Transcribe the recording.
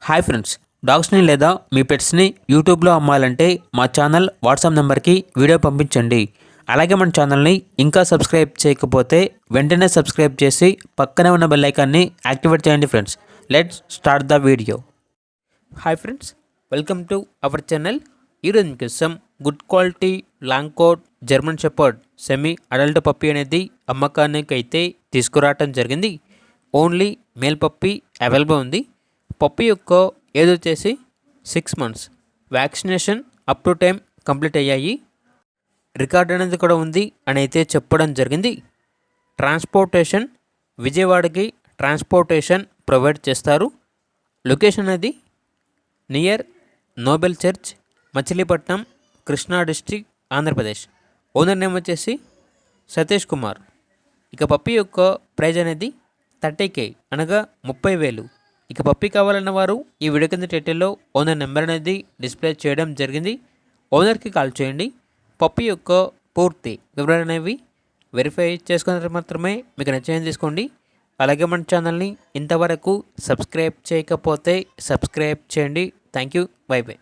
Hi friends, డాగ్స్ని లేదా మీ పెట్స్ని యూట్యూబ్లో అమ్మాలంటే మా ఛానల్ వాట్సాప్ నెంబర్కి వీడియో పంపించండి. అలాగే మన ఛానల్ని ఇంకా సబ్స్క్రైబ్ చేయకపోతే వెంటనే సబ్స్క్రైబ్ చేసి పక్కనే ఉన్న బెల్ ఐకాన్ని యాక్టివేట్ చేయండి friends. Let's start the video. Hi friends, welcome to our channel. ఈరోజు మీకోసం good quality long coat German shepherd semi adult puppy అనేది అమ్మకానికి అయితే తీసుకురావటం జరిగింది. ఓన్లీ మేల్ పప్పీ అవైలబుల్ ఉంది. పప్పీ యొక్క ఏజ్ వచ్చేసి 6 months. Vaccination up to time complete అయ్యాయి. రికార్డ్ అనేది కూడా ఉంది అని అయితే చెప్పడం జరిగింది. ట్రాన్స్పోర్టేషన్ విజయవాడకి ట్రాన్స్పోర్టేషన్ ప్రొవైడ్ చేస్తారు. లొకేషన్ అనేది near Nobel church, Machilipatnam, Krishna district, Andhra Pradesh. Owner name వచ్చేసి సతీష్ కుమార్. ఇక పప్పీ యొక్క ప్రైజ్ అనేది 30K అనగా 30,000. ఇక పప్పీ కావాలన్న వారు ఈ వీడియో కింద టైటిల్లో ఓనర్ నెంబర్ అనేది డిస్ప్లే చేయడం జరిగింది. ఓనర్కి కాల్ చేయండి. పప్పీ యొక్క పూర్తి వివరాలు అనేవి వెరిఫై చేసుకున్న మాత్రమే మీకు నచ్చేది తీసుకోండి. అలాగే మన ఛానల్ని ఇంతవరకు సబ్స్క్రైబ్ చేయకపోతే సబ్స్క్రైబ్ చేయండి. Thank you. By by.